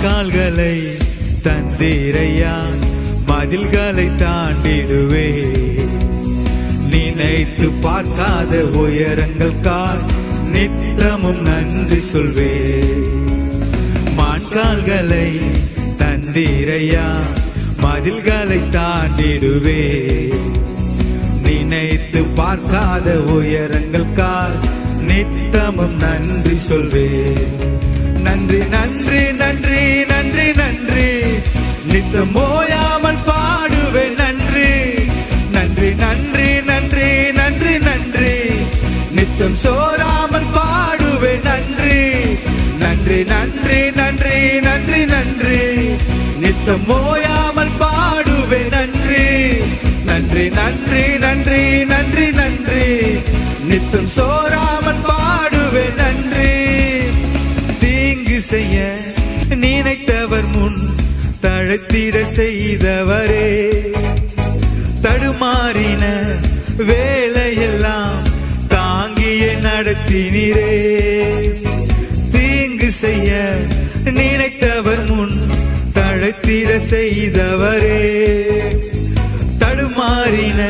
மான்கால்களை தந்தீரையா, மதில்களை தாண்டிடுவே. நினைத்து பார்க்காத உயரங்களுக்காய் நித்தமும் நன்றி சொல்வே. மான்கால்களை தந்தீரையா, மதில்களை தாண்டிடுவே. நினைத்து பார்க்காத உயரங்களுக்காய் நித்தமும் நன்றி சொல்வே. நன்றி நன்றி நன்றி நன்றி நன்றி, நித்தம் ஓயாமல் பாடுவேன் நன்றி. நன்றி நன்றி நன்றி நன்றி நன்றி, நித்தம் சோராமல் பாடுவேன் நன்றி. நன்றி நன்றி நன்றி நன்றி நன்றி, நித்தம் ஓயாமல் பாடுவேன் நன்றி. நன்றி நன்றி நன்றி நன்றி நன்றி, நித்தம் சோராமல் பாடுவேன் நன்றி. தீங்கு செய்ய நினைத்தவர் முன் தழைத்திட செய்தவரே, தடுமாறின வேலையெல்லாம் தாங்கிய நடத்தினீரே. தீங்கு செய்ய நினைத்தவர் முன் தழைத்திட செய்தவரே, தடுமாறின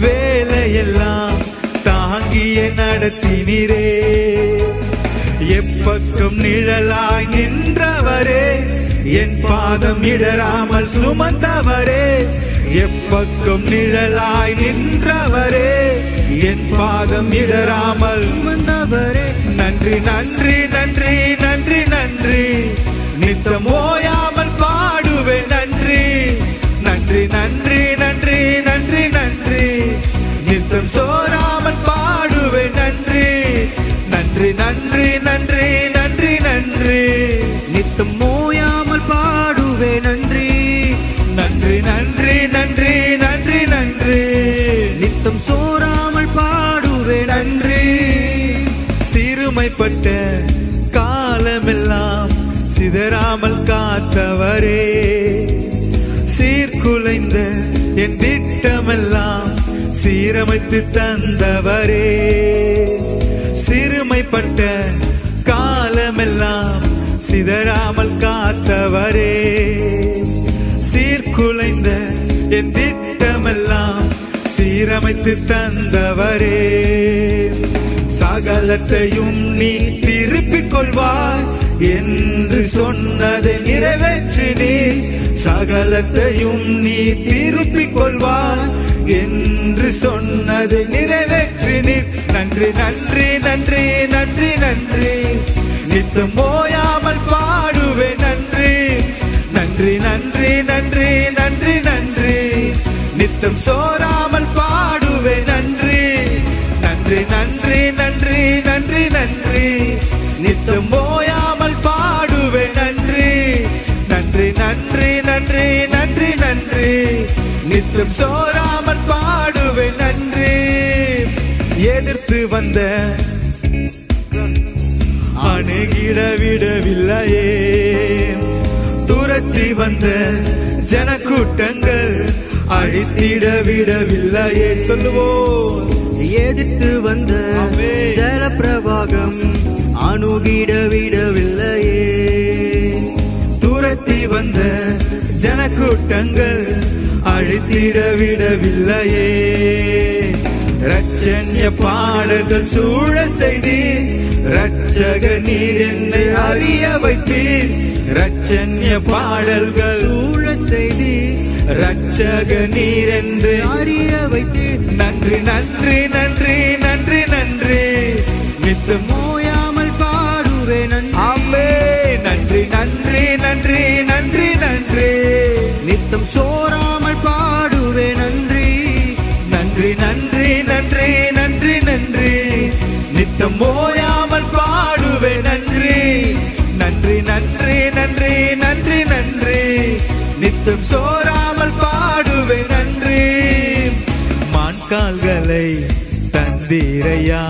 வேலையெல்லாம் தாங்கிய நடத்தினீரே. எப்பக்கம் நிழலாய் நின்றவரே, என் பாதம் இடராமல் சுமந்தவரே. எப்பக்கம் நிழலாய் நின்றவரே, என் பாதம் இடராமல் சுமந்தவரே. நன்றி நன்றி நன்றி நன்றி நன்றி, நித்தம் ஓயாமல் பாடுவேன் நன்றி. நன்றி நன்றி நன்றி நன்றி நன்றி, நித்தம் சோராமல் பாடுவேன் நன்றி. நன்றி நன்றி நன்றி நன்றி நன்றி, நித்தம் ஓயாமல் பாடுவேன் நன்றி. நன்றி நன்றி நன்றி நன்றி நன்றி, நித்தம் சோராமல் பாடுவேன் நன்றி. சிறுமைப்பட்ட காலமெல்லாம் சிதறாமல் காத்தவரே, சீர்குலைந்த என் திட்டமெல்லாம் சீரமைத்து தந்தவரே. சிறுமைப்பட்ட காலமெல்லாம் சிதறாமல் காத்தவரே, சீர்குலைந்த என் திட்டமெல்லாம் சீரமைத்து தந்தவரே. சகலத்தையும் நீ திருப்பிக் கொள்வாய் என்று சொன்னதை நிறைவேற்றினே. சகலத்தையும் நீ திருப்பிக் கொள்வாய் என்று சொன்னதை நிறைவேற்றினீர். நன்றி நன்றி நன்றி நன்றி நன்றி, நித்தம் ஓயாமல் பாடுவேன் நன்றி. நன்றி நன்றி நன்றி நன்றி நன்றி, நித்தம் சோராமல் பாடுவேன் நன்றி. நன்றி நன்றி நன்றி நன்றி நன்றி, நித்தம் ஓயாமல் பாடுவேன் நன்றி. நன்றி நன்றி நன்றி நன்றி நன்றி, நித்தம் சோராமல் பாடுவேன் நன்றி. எதிர்த்து வந்த அணுகிட விடவில்லையே, துரத்தி வந்த ஜனக்கூட்டங்கள் அழித்திட விடவில்லையே. சொல்லுவோம், எதிர்த்து வந்த ஜலப்பிரவாகம் அணுகிட விடவில்லையே. துரத்தி வந்த ஜனக்கூட்டங்கள் அழித்திட விடவில்லையே. இரட்சண்ய பாடல்கள் சூழ செய்தி, இரட்சக நீர் என்னை அறிய வைத்தீர். இரட்சண்ய பாடல்கள் சூழ செய்தி, இரட்சக நீர் என்று அறிய வைத்தீர். நன்றி நன்றி நன்றி நன்றி நன்றி, நித்தம் ஓயாமல் பாடுவேன் நன்றி. நன்றி நன்றி நன்றி நன்றி நன்றி, நித்தம் சோராமல் பாடுவேன் நன்றி. நன்றி நன்றி நன்றி நன்றி நன்றி, நித்தம் ஓயாமல் பாடுவேன் நன்றி. நன்றி நன்றி நன்றி நன்றி நன்றி, நித்தம் சோராமல் பாடுவேன் நன்றி. மான்கால்களை தந்தீரையா,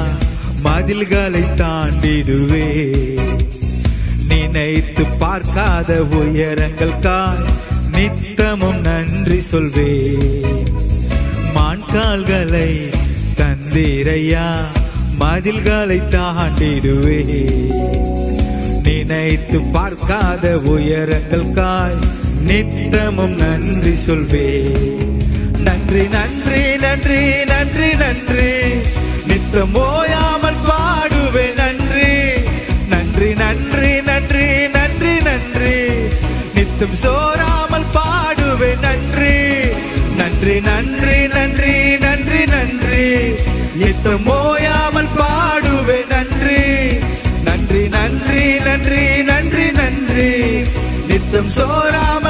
மதில்களை தாண்டிடுவே. நினைத்து பார்க்காத உயரங்களுக்காய் நித்தமும் நன்றி சொல்வே. மான்கால்களை தந்தீரையா, மதில்களை தாண்டிடுவே. நினைத்து பார்க்காத உயரங்களுக்காய் நித்தமும் நன்றி சொல்வே. நன்றி நன்றி நன்றி நன்றி நன்றி நித்தம் ஓயாமல் பாடுவே. நன்றி நன்றி நன்றி நன்றி நன்றி நன்றி நித்தம் சோராமல் பாடுவே. நன்றி நன்றி நன்றி நன்றி நன்றி நன்றி நித்தம் ஓயாமல் பாடுவே. நன்றி நன்றி நன்றி நன்றி நன்றி நன்றி நித்தம் சோராமல்